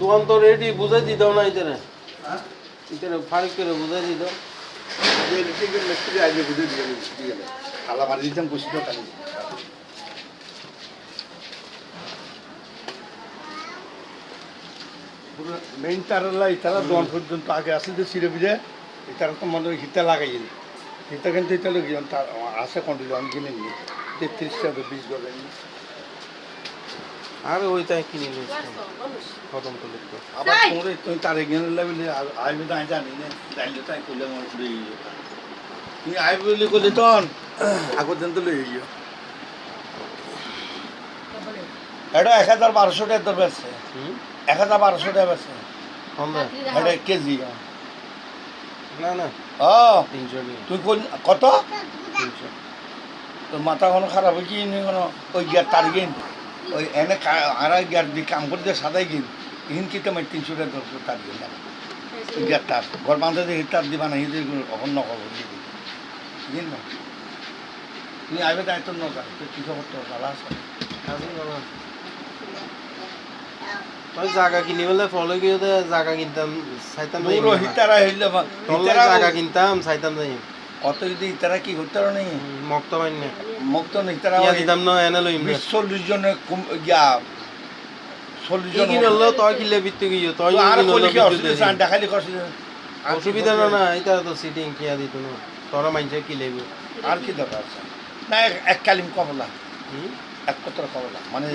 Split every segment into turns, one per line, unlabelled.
দোকান তো রেডি বুঝাই দিতাম না ইতারে ইতারে ফারিক করে বুঝাই দিত
থালা মারি দিতাম বসে তো খালি মেইন তারা তারা দোকান পর্যন্ত আগে আসে যে ছিঁড়ে বিড়ে তারা তো মনে হয় হিতা লাগাই হিতা কিন্তু হিতা লোক তার আসে কন্টিনিউ আমি কিনে নিই 33 টাকা 20 করে
আর ওইটাই কিনে নিয়েছি খতম তো লিখতো
আবার তোরে তুই তার এগিয়ে লেভেলে আইবি তো জানি না জানলে তাই করলে মনে করে তুই আইবি বলে করলে তখন আগর দিন তো লই গিয়ে এটা 1200 টাকা দর বেছে 1200 টাকা বেছে
আমরা
এটা কেজি
না না
ও
300 নিয়ে
তুই কত
300
তোর মাথা কোনো খারাপ হয়ে কি কোনো ওই গিয়ার তার গিন ওই এনে আর গিয়ার দিয়ে কাম করে দিয়ে সাদাই গিন ইহিন কি তোমার 300 টাকা দর তার গিন না ওই গিয়ার তার ঘর বাঁধতে দিয়ে তার দিবা না হিতে অখন নকল বুঝিন না তুমি আইবে দায়িত্ব নকা তুই কী খবর তোর ভালো আছে
আসুন বাবা ওই জায়গা কিনি বলে ফলো গিয়ে জায়গা কিনতাম চাইতাম না
পুরো হিতারা হইলে
জায়গা কিনতাম চাইতাম না
অত যদি ইতারা কি করতে পারো নেই
মক্ত পাইন না
মুক্ত নেই তারা
ইয়া দিতাম না এনে লইম
40 জনে ইয়া 40 জন
কিনে হলো তই কিলে বিত্তে গিয়ে তই
আর
কিনে
কলি কি
হলো
অসুবিধা দেখালি করছিস
অসুবিধা না না এটা তো সিটিং কিয়া দিত না তোরা মাইনছে কি লেবে
আর কি দরকার আছে না এক কালিম কবলা এক পত্র কবলা মানে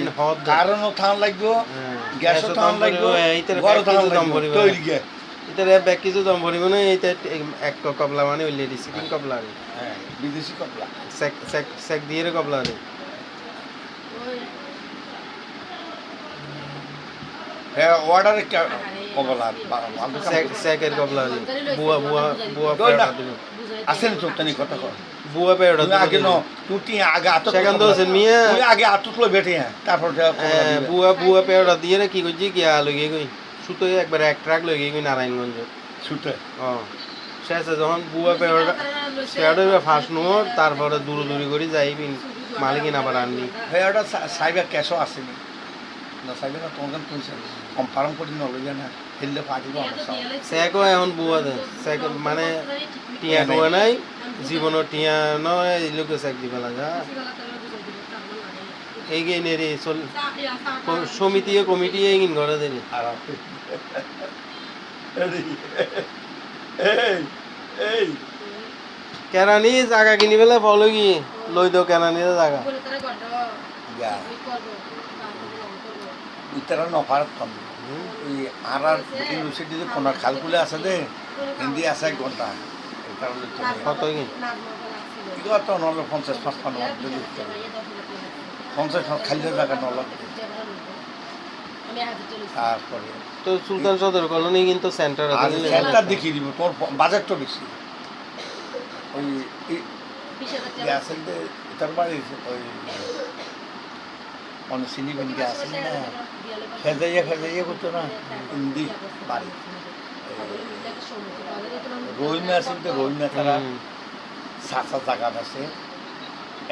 কারণও থান লাগবে গ্যাসও থান লাগবে ঘরও থান লাগবে তৈরি গে
এটারে ব্যাক কিছু দম ভরিব না এইটা এক কবলা মানে ওই লেডি সিটিং কবলা রে
হ্যাঁ বিদেশি কবলা
সেক সেক সেক দিয়ে রে কবলা রে
হ্যাঁ অর্ডারে কবলা
সেক সেকের কবলা রে বুয়া বুয়া বুয়া
আসেন তো তনি কথা কর
বুয়া পেড়া
আগে ন তুই আগে আত
সেখান তো আছেন মিয়া
তুই আগে আতুত লই বেটে তারপর
বুয়া বুয়া পেড়া দিয়ে রে কি কইছি কি আলো গিয়ে কই সুতো একবার এক ট্রাক লই গিয়ে কই নারায়ণগঞ্জ
ছুটে
শেষে যখন বুয়া পেড়া পেড়া ফার্স্ট নোর তারপরে দূরদূরি করে যাইবি মালিকিন আবার আনবি
হ্যাঁ ওটা সাইবার ক্যাশও আসেনি না সাইবার না তোমার কইছে কনফার্ম করে নলই না হেললে পাঠিব আমার সব
সেকো এখন বুয়া দে সেক মানে টিয়া টোয়া নাই জীবনের টিয়া নয় এই লোকে সেক দিবা লাগা এই গে নে রে সমিতি কমিটি এইগিন ঘরে দেনি
আর এই এই
কেরানি জায়গা কিনি পেলে ফলো কি লই দাও কেরানি জায়গা
ইয়া ইতারা নফার কম এই আর ইউনিভার্সিটিতে কোনার খালকুলে আছে দে হিন্দি আছে 1 ঘন্টা এটা হলো
কত কি
কত নলে 50-55 দিতে 50 খালি জায়গা নলে তারপরে
তো সুলতান সদর কলোনি কিন্তু সেন্টার
আর
আছে
সেন্টার দেখিয়ে দিব তোর বাজেটটা বেশি ওই আছে যে তার বাড়ি ওই অনেক সিনি বিনকে আছে না ফেজাইয়া করতো না হিন্দি বাড়ি রহিমে আছে তো রহিমে তারা 7 জায়গা আছে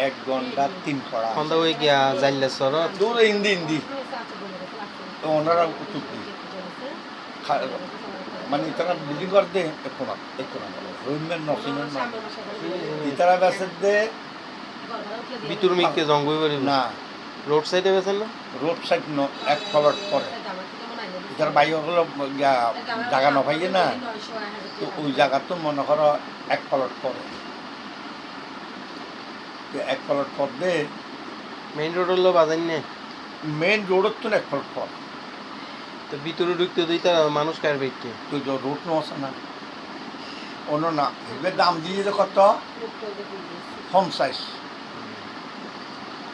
1 ঘন্টা 3 পড়া
কোনটা ওই গিয়া জাইলেশ্বর
দূরে হিন্দি তো ওনারা উত্তর দিই মানে তারা বিল্ডিং করে দে এক কোনা রহিমের নসিমের না ইতারা বেসে দে
ভিতর মিকে জঙ্গই পারি
না
রোড সাইডে বেছেন না
রোড সাইড এক ফলট পরে ইতার বাইরে হলো জায়গা নপাইয়ে না তো ওই জায়গা তো মনে করো 1 ফলট পরে 1 ফলট পর দে
মেইন রোড হলো বাজার নে
মেইন রোডত তো 1 ফলট পর
তো ভিতরে ঢুকতে দিতে মানুষ কার বেটকে
তুই তো রোড নো আছে না অন্য না এবার দাম দিয়ে যে কত 50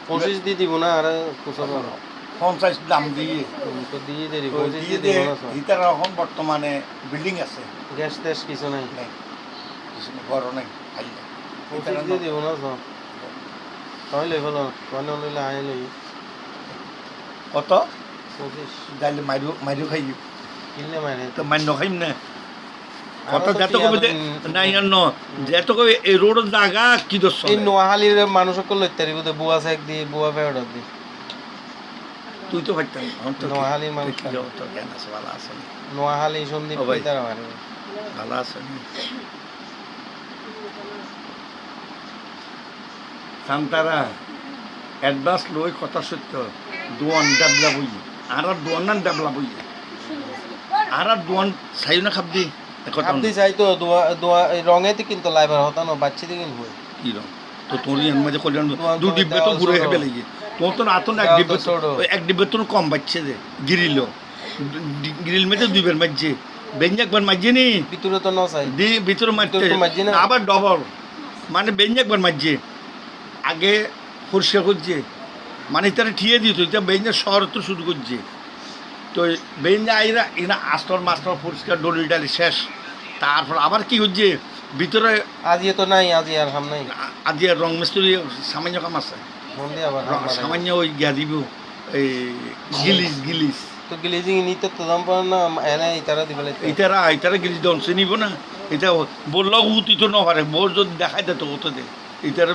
25 দিয়ে দিব না আর কোথাও
50 দাম দিয়ে
তো দিয়ে দেরি
ওই
25
দিয়ে
দিয়ে
দে
দিব না
ইতার এখন বর্তমানে বিল্ডিং আছে
গ্যাস ট্যাস কিছু নাই
নাই কিছু ঘরও নাই খালি
25 দিয়ে দিব না সব তাহলে হলো কোন লইলে আই লই
কত
25
গাইলে মাইরু খাই
কিনলে মানে
তো মান্য খাইম না কত যত কবে নাই ন যত কবে এই রোডের জায়গা কি দোষ
এই নোয়াহালির মানুষ সকল লইতে পারিব তো বুয়া সাইক দিয়ে বুয়া পেড়া দি
তুই তো পারতাম এখন তো
নোয়াখালীর মানুষ
কি খবর তোর জ্ঞান আছে ভালো আছে
নোয়াখালী সন্দীপ
ও ভাই।
তারা মানে
ভালো আছে সান্তারা অ্যাডভান্স লই কথা সত্য দোয়ান ডেভেলপ হই আর দোয়ান না ডেভেলপ হই আর দোয়ান চাই না খাবদি কথা
আপনি চাই তো দোয়া দোয়া রঙেতে কিন্তু লাইবার হতা না বাচ্চাদের কিন্তু হয়
কি রং তো তোর ইয়ার মাঝে কল্যাণ
দোয়ান
দু
তো
ডিব্বে তো
দেওয়াল
ঘুরে
ছোট।
হেবে লাগে তোর তো আতন এক
দেওয়াল তো
ডিব্বে
ছোট।
এক ডিব্বে তো কম বাচ্চে যে গিরিল গ্রিল মেটে দুইবার মাঝে বেঞ্জ একবার মাঝে নি
ভিতরে তো নসাই
দি ভিতরে মারতে
ভিতরে তো মাঝে না।
আবার ডবল মানে বেঞ্জ একবার মাঝে আগে পরিষ্কার করছে মানে তারা ঠিয়ে দিত এটা বেঞ্জের শহর তো শুরু করছে তো বেঞ্জে আইরা এনা আস্তর মাস্তর পরিষ্কার ডলি ডালি শেষ তারপর আবার কি হচ্ছে ভিতরে
আজি তো নাই আজি আর হাম নাই
আজ রং মিস্ত্রি সামান্য কাম আছে
মন দিয়ে আবার হাম বানাই।
সামান্য ওই গিয়া দিব এই গিলিস গিলিস
তো গ্লেজিং নিতে তো দাম পান না এনে ইতারা দিবেলে
ইতারা গিলিস দন চিনিব না এটা বললেও উতি তো নপারে বোর যদি দেখাই দে তো ওতে দে ইতারা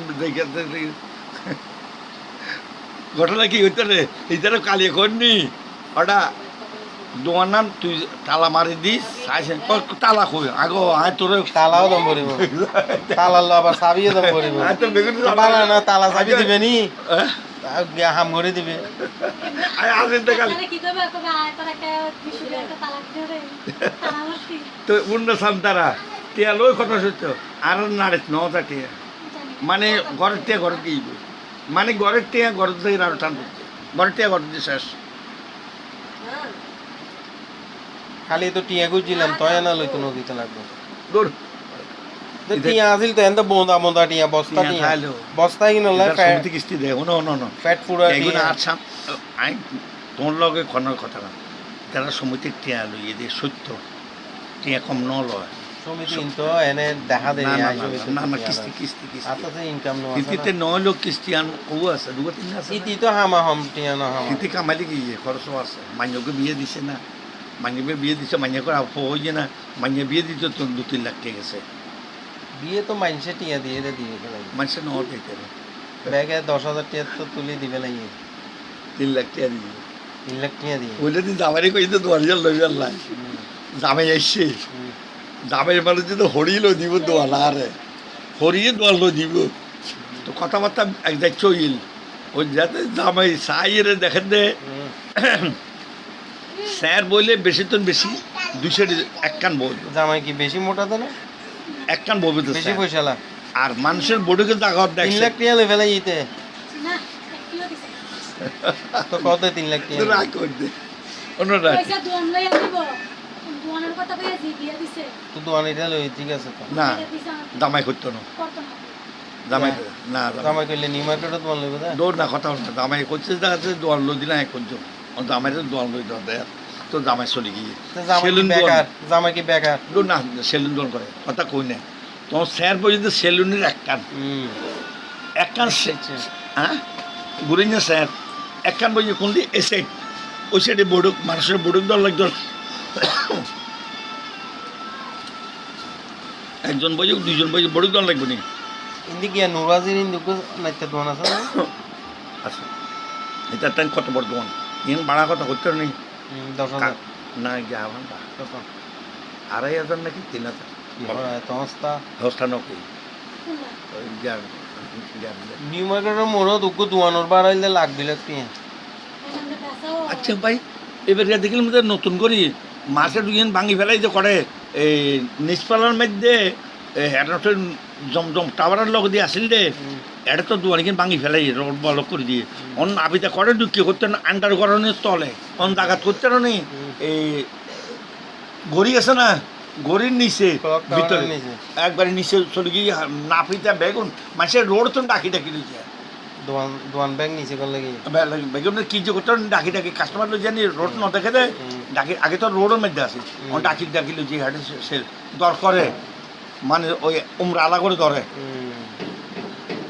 ঘটনা কি হইতে রে ইতারা কালিয়ে করনি ওটা দোয়ান তুই তালা মারি দিস চাইছেন তালা কই আগো আয় তোর
তালাও দাম পড়িব তালা লো আবার চাবিও দাম পড়িব বালা না তালা চাবি দিবে নি গিয়া হাম করে দিবে
আয় আসেন তো কালি
কি করবে কবে আয় তোর একটা বিশুদ্ধ একটা তালাক ধরে তালামাতি
তো অন্য সান্তারা টিয়া লই কথা সত্য আর নাড়ে নটা টিয়া মানে ঘরের টিয়া ঘরে কি মানে ঘরের টিয়া ঘরের থেকে আরো টান করছে ঘরের টিয়া ঘরের দিয়ে শেষ
খালি তো টিয়া গুজিলাম তয় না লইতো নদীতে লাগবে
দৌড়
তো টিয়া আছিল তো এত বোঁদা বোঁদা টিয়া বস্তা
টিয়া
টিয়া
খাইলো।
বস্তা কিনো লাই
সমিতি কিস্তি দেয় শোনো শোনো
ফ্যাট ফুডা
এগুলো আর আই তোর লগে খনের কথা না তারা সমিতির টিয়া লইয়ে দিয়ে সত্য টিয়া কম ন লয়
সমিতি কিন্তু এনে দেখা দেয়
না না
আই সমিতি
না না কিস্তি কিস্তি কিস্তি
আতাতে ইনকাম নো
কিস্তিতে 9 লোক কিস্তি আন ও আছে দুটো তিন আছে
ইতি তো হামা হম টিয়া না হামা
কিস্তি কামালি কি খরচও আছে মান্যকে বিয়ে দিছে না মান্যকে বিয়ে দিছে মান্য করে হয়ে না মান্য বিয়ে দিতে তো 2-3 লাখ টাকা গেছে
বিয়ে তো মাইনসে টিয়া দিয়ে দে দিবে লাগে
মানুষের ন দিতে
ব্যাগে 10,000 টিয়া তো তুলি দিবে লাগে
3 লাখ টাকা দিয়ে
3 লাখ টিয়া দিয়ে
ওইটা দিন জামারি কইতে 2000 লই আল্লাহ জামাই আইছে জামাইয়ের মানুষ যদি হরিল দিব দোয়ালা আরে হরিয়ে দোয়াল দিব তো কথাবার্তা এক যাই চইল ওই যাতে জামাই সাইরে দেখেন দে স্যার বললে বেশি তো বেশি 200 এক কান বই
জামাই কি বেশি মোটা তো না
এক কান বলবে তো
বেশি
স্যার।
পয়সা লাগ
আর মানুষের বডিকে জাগাত
3
দেখছে
লাখ টিয়া লই ফেলে ইতে
না একটিও দিছে
তো কত 3 লাখ টিয়া
রাগ করতে অন্যরা
পয়সা দুয়ান লইয়া দিব দুয়ানের কথা কইয়া জি দিয়া দিছে
তো দোয়ানিটা লই ঠিক আছে তো
না
এটা দিছে আমাকে
জামাই করতো না
করতো না
জামাই না
জামাই কইলে নিউ মার্কেটত বল লইব দা
দৌড় না কথা হচ্ছে জামাই করছে আছে দোয়াল লই দিলা এক করছো জামাই দোয়াল লই দেয় তো জামাই চলে গিয়ে
তো জামাই কি
সেলুন
বেকার জামাই কি বেকার
দৌড় না সেলুন দোয়াল করে কথা কই না তোমার স্যার পর্যন্ত সেলুনের এক কান এক কান হ্যাঁ ঘুরে না স্যার এক কান বই কোন দিয়ে এ সাইড ওই সাইডে বড়ুক মানুষের বড়ুক দল লাগতো একজন বই 2জন বই বড়ুক দল লাগবে নি
ইন্দি গিয়া নুরাজির ইন্দুকো নাইতে দোয়ান আছে না
আচ্ছা এটা টাইম কত বড় দোকান ইন ভাড়া কথা করতে নেই
10,000
না গিয়া আমার
কত
2,500 নাকি 3,000
কি হয় তস্তা
ব্যবস্থা নকি
শুনলা
ওই গিয়া
নিউ মার্কেটের মোড় দুকো দোয়ানোর বাড়াইলে লাখ 2 লাখ টিয়া
এখানে বেসাও
আচ্ছা ভাই এবার দেখলাম যে নতুন করি মাসে দুজন ভাঙি ফেলাই যে করে এই নিষ্পালার মধ্যে হেডার জমজম টাওয়ারের লগ দিয়ে আসিল দে এটা তো দুয়ার কিন ভাঙি ফেলাই রোড বলক করে দিয়ে অন আবিটা করে ঢুকিয়ে করতে না আন্ডার গরনের তলে অন জাগাত করতে না নেই এই গড়ি আছে না গড়ির নিচে
Clock tower
ভিতরে
এর নিচে।
একবারে নিচে চলে গিয়ে নাপিতা বেগুন মানুষের রোড তো ডাকি ডাকি দিয়েছে
দোয়ান ব্যাংক নিচে করলে কি
বেগুনের কি যে করতে ডাকি ডাকি কাস্টমার লোক জানি রোড ন দেখে দেয় ডাকি আগে তো রোডের মধ্যে আছে ডাকি ডাকিল যে হাটে সে দর করে মানে ওই উমরা আলা করে ধরে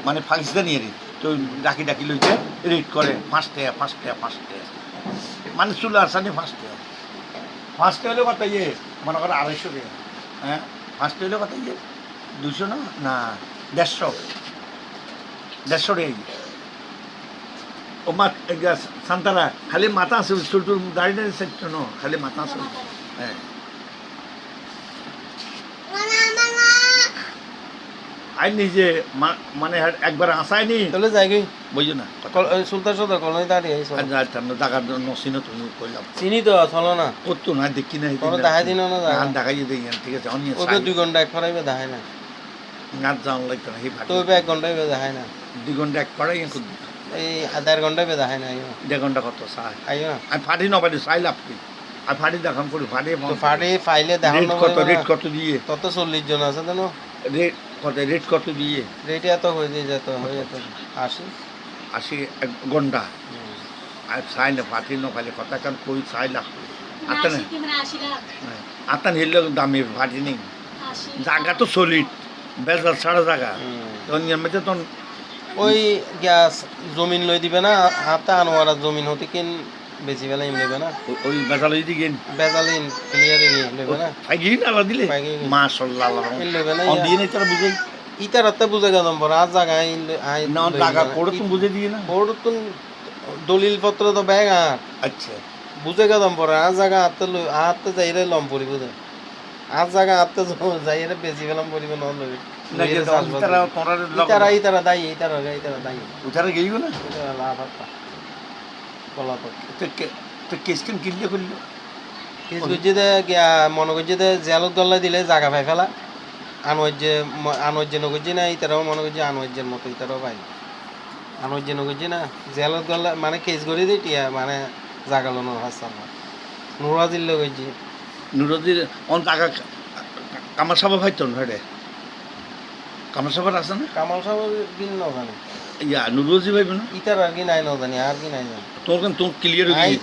মানে পাকিস্তানি এর তো ডাকি ডাকি লইছে রেড করে 5 টাকা মানে চুলে আসানি 5 টাকা হলে কত ইয়ে মনে করে 250 টাকা হ্যাঁ 5 টাকা হলে কত ইয়ে 200 না 150 টাকা ও মা সান্তারা খালি মাথা আছে চুল টুল দাড়ি দাড়ি সেট ন খালি মাথা আছে হ্যাঁ আই নিজে মানে একবার আসায়নি
তাহলে যাই গই
বুঝো না
সুলতান সদর কলোনি দাঁড়িয়ে আইছো
আর জায়গার নসিন তুমি কইলাম
চিনি তো চলো না
করতো না দেখি না
তোর দেখাই দিন না
আর দেখাই দিই ঠিক আছে অন্য
ওকে 2 ঘন্টা এক ফরাইবে দেখাই না
নাচ যাওয়ার লাগতো না এই
তো 1 ঘন্টায় দেখাই না
2 ঘন্টা এক পড়াই
এই 1.5 ঘন্টায় দেখাই না আইও
1.5 ঘন্টা কত চাই
আইও না
আমি ফাটি নবাড়ি চাই লাভ কি আর ফাটি দেখাম করি ফাটি
তো ফাটে ফাইলে দেখানো
রেট কত দিয়ে
তত 40 জন আছে জানো
রেট কত দিয়ে
রেট এত হয়ে দিয়ে যেত হয়ে যেত
80 এক ঘন্টা আর চাই না ফাটি ন খালি কথা কান কই চাই লাভ আতান আতান হিল দামি ফাটি নেই জায়গা তো সলিড বেজাল ছাড়া জায়গা তখন মধ্যে তখন
ওই গ্যাস জমিন লই দিবে না হাতে আনোয়ারা জমিন হতে কিন বেশি বেলা ইম নেবে না
ওই বেজাল হয়ে দিকে
বেজালিন ক্লিয়ার নেবে না
ফাইগি না আলা দিলে
ফাইগি।
মাশাআল্লাহ
নেবে না
অন দিয়ে নাই তারা বুঝাই
ইতার হাতে বুঝে গেলাম বড় আজ জায়গায় আই
না জায়গা কোড় তুমি বুঝে দিয়ে না
ওর তো দলিল পত্র তো ব্যাগ আর
আচ্ছা
বুঝে গেলাম বড় আজ জায়গা হাতে যাইরে লম পড়িব দে আজ জায়গা হাতে যাইরে বেশি বেলাম পড়িব ন লই
তারা তোরা
ইতারা দাই ইতারা দাই
উঠারে গেইও না
লাভ আছে কলা তো
তো কেসকেন কিনলে করলো
কেস গজ্জে দে গিয়া মনে গজ্জে দে জেলত গল্লা দিলে জায়গা পাই ফেলা আনওয়াজ্যে নগজ্জে না ইতারাও মনে গজ্জে আনওয়াজ্যের মতো ইতারাও পাই আনওয়াজ্যে নগজ্জে না জেলত গল্লা মানে কেস করে দিই টিয়া মানে জায়গা লোনো হাসান নুরাজিল্লে গজ্জে
নুরদির অন টাকা কামার সাবা ভাইতো হেডে কামার সাবার আছে না
কামাল সাহেব বিল ন জানে
ইয়া নুরজি ভাইব না
ইতার আর কি নাই ন জানি আর কি নাই জানি
তোর কেন তোর ক্লিয়ার হয়ে গেছে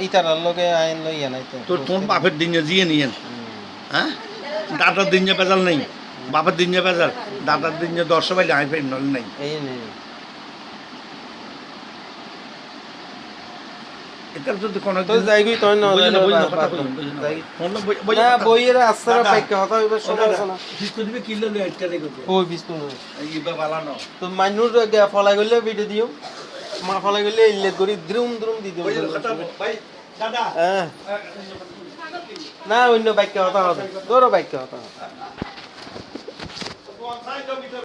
ইতার লগে আইন লই ইয়া নাই তো
তোর বাপের দিন জিয়ে নিয়েন হ্যাঁ দাদার দিন বেজাল নেই বাপের দিন বেজাল দাদার দিন 10 বাইলে আই পাই নল নাই
এই নেই
এটা যদি কোন
তো যাইগই তো ন না বইয়ের আছরা পাইকে হতা হইবে সময় আছে না
বিস্কুট দিবে কিলো লই একটা রে করতে
ওই বিস্কুট
ইবা বালানো
তো মানুষ ফলাই গেলে ভিডিও দিও মা ফলাই গেলে ইলে করি দ্রুম দ্রুম দি দিও
ভাই দাদা
হ্যাঁ না অন্য বাইকে হতা হবে তোর বাইকে হতা হবে